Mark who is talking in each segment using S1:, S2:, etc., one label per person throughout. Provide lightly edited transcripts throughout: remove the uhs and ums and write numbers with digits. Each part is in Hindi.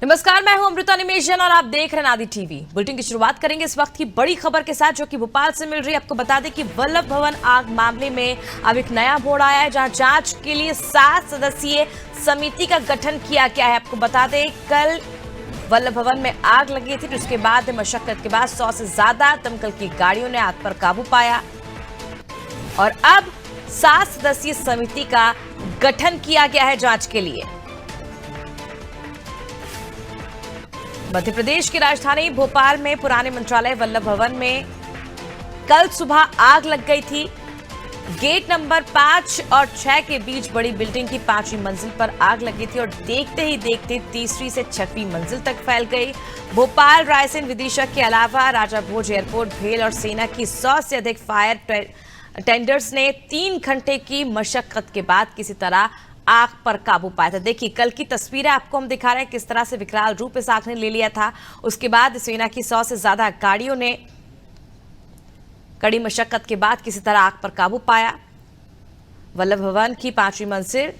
S1: नमस्कार, मैं हूं अमृता निमेशन और आप देख रहे हैं आदि टीवी। बुलेटिन की शुरुआत करेंगे इस वक्त की बड़ी खबर के साथ जो कि भोपाल से मिल रही है। आपको बता दें कि वल्लभ भवन आग मामले में अब एक नया मोड़ आया है, जहां जांच के लिए 7 सदस्यीय समिति का गठन किया गया है। आपको बता दें कल वल्लभ भवन में आग लगी थी, जिसके बाद मशक्कत के बाद 100 से ज्यादा दमकल की गाड़ियों ने आग पर काबू पाया और अब 7 सदस्यीय समिति का गठन किया गया है जांच के लिए। मध्य प्रदेश की राजधानी भोपाल में पुराने मंत्रालय वल्लभ भवन में कल सुबह आग लग गई थी। गेट नंबर 5 और 6 के बीच बड़ी बिल्डिंग की 5वीं मंजिल पर आग लगी थी और देखते ही देखते तीसरी से 6वीं मंजिल तक फैल गई। भोपाल रायसेन विदिशा के अलावा राजा भोज एयरपोर्ट, भेल और सेना की 100 से अधिक फायर टेंडर्स ने 3 घंटे की मशक्कत के बाद किसी तरह आग पर काबू पाया था। देखिए कल की तस्वीरें आपको हम दिखा रहे हैं किस तरह से विकराल रूप इस आग ने ले लिया था। उसके बाद सेना की 100 से ज्यादा गाड़ियों ने कड़ी मशक्कत के बाद किसी तरह आग पर काबू पाया। वल्लभ भवन की 5वीं मंजिल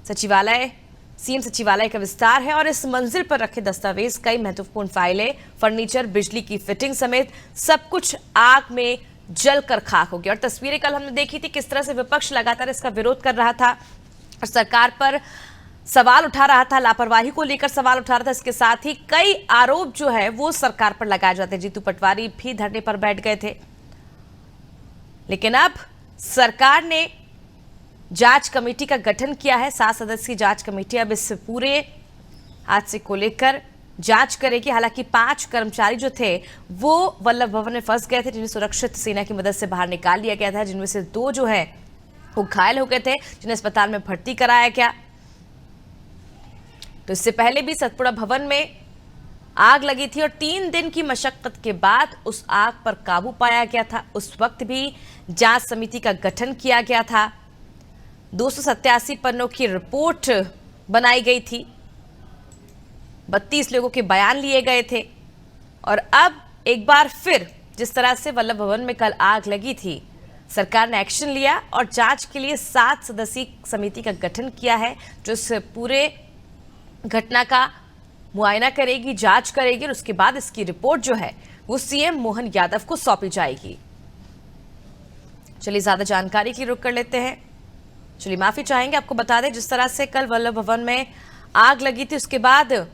S1: सचिवालय, सीएम सचिवालय का विस्तार है और इस मंजिल पर रखे दस्तावेज, कई महत्वपूर्ण फाइलें, फर्नीचर, बिजली की फिटिंग समेत सब कुछ आग में जलकर खाक हो गया। और तस्वीरें कल हमने देखी थी किस तरह से विपक्ष लगातार इसका विरोध कर रहा था और सरकार पर सवाल उठा रहा था, लापरवाही को लेकर सवाल उठा रहा था। इसके साथ ही कई आरोप जो है वो सरकार पर लगाए जाते। जीतू पटवारी भी धरने पर बैठ गए थे, लेकिन अब सरकार ने जांच कमेटी का गठन किया है। 7 सदस्यीय जांच कमेटी अब इस पूरे हादसे को लेकर जांच करेगी। हालांकि 5 कर्मचारी जो थे वो वल्लभ भवन में फंस गए थे, जिन्हें सुरक्षित सेना की मदद से बाहर निकाल लिया गया था, जिनमें से 2 जो है वो घायल हो गए थे, जिन्हें अस्पताल में भर्ती कराया गया। तो इससे पहले भी सतपुड़ा भवन में आग लगी थी और 3 दिन की मशक्कत के बाद उस आग पर काबू पाया गया था। उस वक्त भी जांच समिति का गठन किया गया था। 287 पन्नों की रिपोर्ट बनाई गई थी, 32 लोगों के बयान लिए गए थे और अब एक बार फिर जिस तरह से वल्लभ भवन में कल आग लगी थी, सरकार ने एक्शन लिया और जांच के लिए 7 सदस्यीय समिति का गठन किया है, जो इस पूरे घटना का मुआयना करेगी, जांच करेगी और उसके बाद इसकी रिपोर्ट जो है वो सीएम मोहन यादव को सौंपी जाएगी। चलिए ज्यादा जानकारी के लिए रुक कर लेते हैं। चलिए माफी चाहेंगे, आपको बता दें जिस तरह से कल वल्लभ भवन में आग लगी थी उसके बाद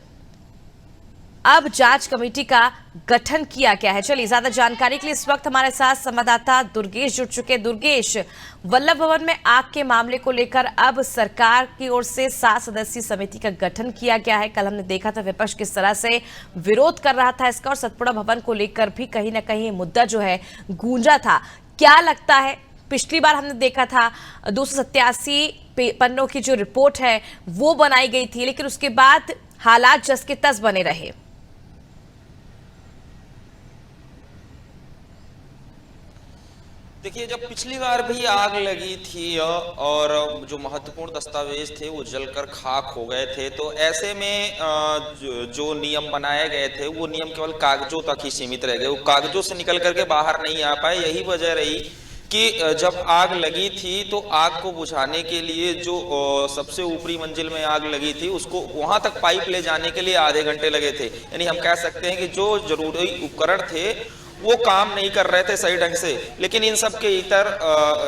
S1: अब जांच कमेटी का गठन किया गया है। चलिए ज्यादा जानकारी के लिए इस वक्त हमारे साथ संवाददाता दुर्गेश जुड़ चुके हैं। दुर्गेश, वल्लभ भवन में आग के मामले को लेकर अब सरकार की ओर से 7 सदस्यीय समिति का गठन किया गया है। कल हमने देखा था विपक्ष किस तरह से विरोध कर रहा था इसका और सतपुड़ा भवन को लेकर भी कहीं ना कहीं मुद्दा जो है गूंजा था। क्या लगता है, पिछली बार हमने देखा था 287 पन्नों की जो रिपोर्ट है वो बनाई गई थी, लेकिन उसके बाद हालात जस के तस बने रहे।
S2: देखिए, जब पिछली बार भी आग लगी थी और जो महत्वपूर्ण दस्तावेज थे वो जलकर खाक हो गए थे, तो ऐसे में जो नियम बनाए गए थे वो नियम केवल कागजों तक ही सीमित रह गए, वो कागजों से निकल करके बाहर नहीं आ पाए। यही वजह रही कि जब आग लगी थी तो आग को बुझाने के लिए जो सबसे ऊपरी मंजिल में आग लगी थी उसको वहां तक पाइप ले जाने के लिए आधे घंटे लगे थे। यानी हम कह सकते हैं कि जो जरूरी उपकरण थे वो काम नहीं कर रहे थे सही ढंग से। लेकिन इन सब के इतर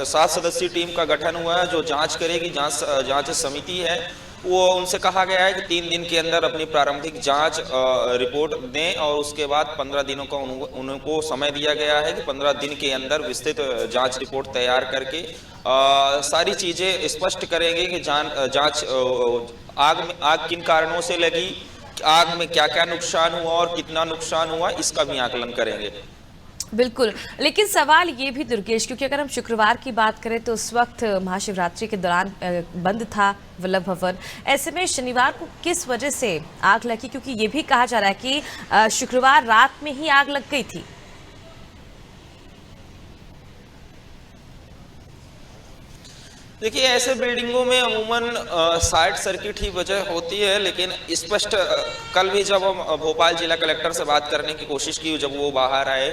S2: 7 सदस्यीय टीम का गठन हुआ है जो जांच करेगी। जांच समिति है वो, उनसे कहा गया है कि 3 दिन के अंदर अपनी प्रारंभिक जांच रिपोर्ट दें और उसके बाद 15 दिनों का उनको समय दिया गया है कि 15 दिन के अंदर विस्तृत जांच रिपोर्ट तैयार करके सारी चीजें स्पष्ट करेंगे कि जांच आग किन कारणों से लगी, आग में क्या क्या नुकसान हुआ और कितना नुकसान हुआ, इसका भी आकलन करेंगे।
S1: बिल्कुल, लेकिन सवाल ये भी दुर्गेश, क्योंकि अगर हम शुक्रवार की बात करें तो उस वक्त महाशिवरात्रि के दौरान बंद था वल्लभ भवन। ऐसे में शनिवार को किस वजह से आग लगी, क्योंकि ये भी कहा जा रहा है कि शुक्रवार रात में ही आग लग गई थी।
S2: देखिए, ऐसे बिल्डिंगों में अमूमन शॉर्ट सर्किट ही वजह होती है, लेकिन स्पष्ट कल भी जब हम भोपाल जिला कलेक्टर से बात करने की कोशिश की, जब वो बाहर आए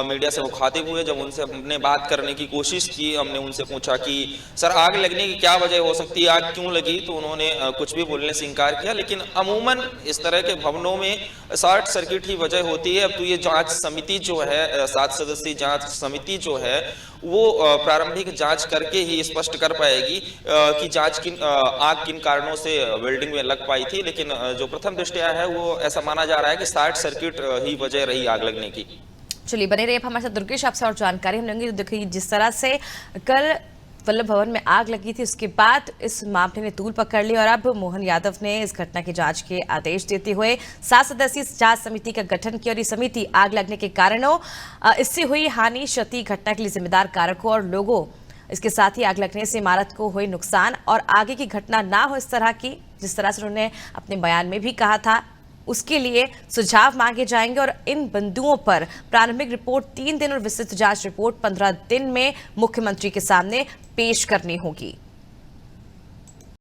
S2: मीडिया से मुखातिब हुए, जब उनसे हमने बात करने की कोशिश की, हमने उनसे पूछा कि सर आग लगने की क्या वजह हो सकती है, आग क्यों लगी, तो उन्होंने कुछ भी बोलने से इनकार किया। लेकिन अमूमन इस तरह के भवनों में शॉर्ट सर्किट ही वजह होती है। अब तो ये जांच समिति जो है 7 सदस्यीय जांच समिति जो है वो प्रारंभिक जांच करके ही स्पष्ट कर पाएगी कि आग किन कारणों से बिल्डिंग में लग पाई थी। लेकिन जो प्रथम दृष्टया है वो ऐसा माना जा रहा है कि शॉर्ट सर्किट ही वजह रही आग लगने की।
S1: चलिए बने रहिए हमारे साथ दुर्गेश, आपसे और जानकारी हम लेंगे। देखिए जिस तरह से कल वल्लभ भवन में आग लगी थी, उसके बाद इस मामले ने तूल पकड़ ली और अब मोहन यादव ने इस घटना की जांच के आदेश देते हुए 7 सदस्यीय जांच समिति का गठन किया और ये समिति आग लगने के कारणों, इससे हुई हानि, क्षति, घटना के लिए जिम्मेदार कारकों और लोगों, इसके साथ ही आग लगने से इमारत को हुई नुकसान और आगे की घटना ना हो इस तरह की, जिस तरह से उन्होंने अपने बयान में भी कहा था, उसके लिए सुझाव मांगे जाएंगे और इन बिंदुओं पर प्रारंभिक रिपोर्ट 3 दिन और विस्तृत जांच रिपोर्ट 15 दिन में मुख्यमंत्री के सामने पेश करनी होगी।